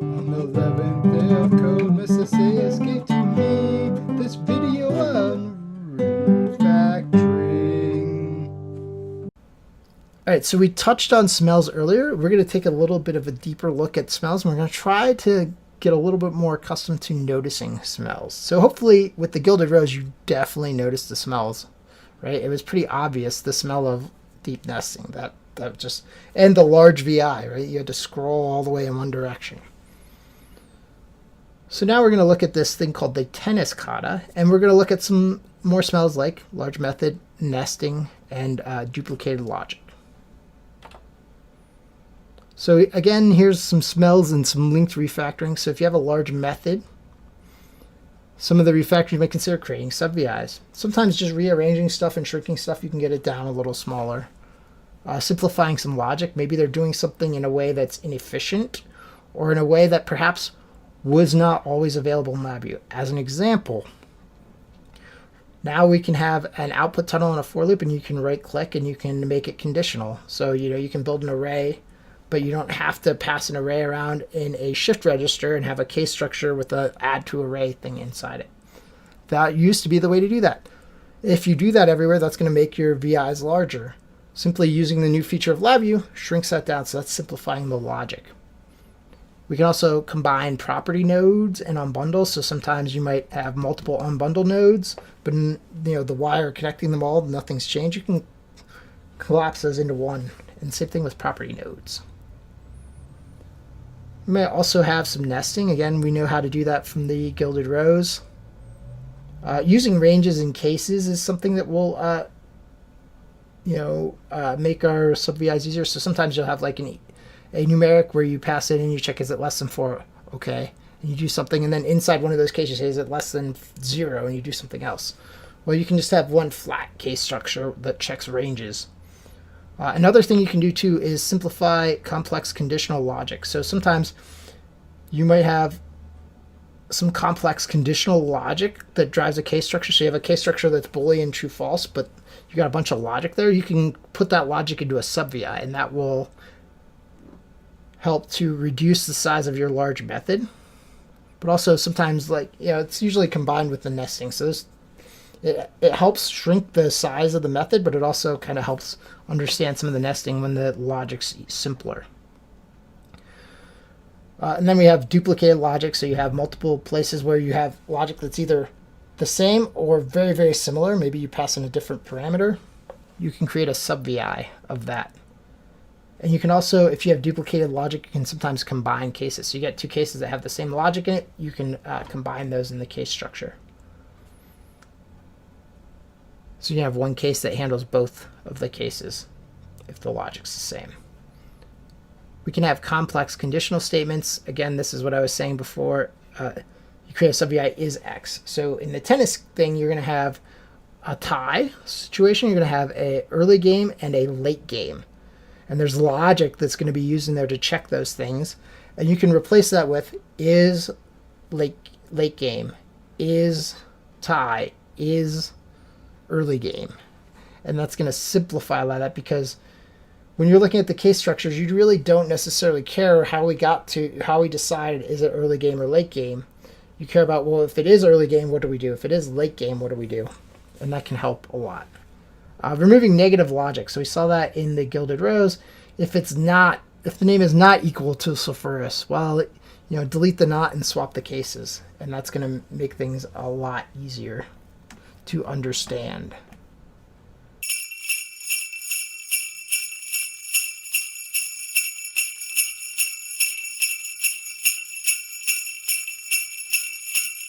On the 11th day of Code-mas SAS gave to me this video on refactoring. Alright, so we touched on smells earlier. We're going to take a little bit of a deeper look at smells, and we're going to try to get a little bit more accustomed to noticing smells. So hopefully with the Gilded Rose, you definitely noticed the smells, right? It was pretty obvious, the smell of deep nesting, that just, and the large VI, right? You had to scroll all the way in one direction. So now we're going to look at this thing called the tennis kata, and we're going to look at some more smells like large method, nesting, and duplicated logic. So again, here's some smells and some linked refactoring. So if you have a large method, some of the refactoring you might consider creating sub-VIs. Sometimes just rearranging stuff and shrinking stuff, you can get it down a little smaller. Simplifying some logic. Maybe they're doing something in a way that's inefficient or in a way that perhaps was not always available in LabVIEW. As an example, now we can have an output tunnel and a for loop, and you can right click and you can make it conditional. So you can build an array, but you don't have to pass an array around in a shift register and have a case structure with a add to array thing inside it. That used to be the way to do that. If you do that everywhere, that's going to make your VIs larger. Simply using the new feature of LabVIEW shrinks that down, so that's simplifying the logic. We can also combine property nodes and unbundle. So sometimes you might have multiple unbundled nodes, but the wire connecting them all, nothing's changed. You can collapse those into one. And same thing with property nodes. We may also have some nesting. Again, we know how to do that from the Gilded Rose. Using ranges and cases is something that will make our sub-VIs easier. So sometimes you'll have like a numeric where you pass it and you check, is it less than 4? Okay. And you do something, and then inside one of those cases, is it less than 0? And you do something else. Well, you can just have one flat case structure that checks ranges. Another thing you can do too is simplify complex conditional logic. So sometimes you might have some complex conditional logic that drives a case structure. So you have a case structure that's Boolean true false, but you got a bunch of logic there. You can put that logic into a sub-VI, and that will help to reduce the size of your large method. But also sometimes, it's usually combined with the nesting. So it helps shrink the size of the method, but it also kind of helps understand some of the nesting when the logic's simpler. And then we have duplicated logic. So you have multiple places where you have logic that's either the same or very, very similar. Maybe you pass in a different parameter. You can create a sub-VI of that. And you can also, if you have duplicated logic, you can sometimes combine cases. So you get two cases that have the same logic in it. You can combine those in the case structure. So you have one case that handles both of the cases if the logic's the same. We can have complex conditional statements. Again, this is what I was saying before. You create a sub-VI is X. So in the tennis thing, you're going to have a tie situation. You're going to have an early game and a late game. And there's logic that's going to be used in there to check those things. And you can replace that with is late game, is tie, is early game. And that's going to simplify a lot of that, because when you're looking at the case structures, you really don't necessarily care how we decided is it early game or late game. You care about, well, if it is early game, what do we do? If it is late game, what do we do? And that can help a lot. Removing negative logic. So we saw that in the Gilded Rose. If the name is not equal to sulfurous, well, delete the not and swap the cases. And that's going to make things a lot easier to understand.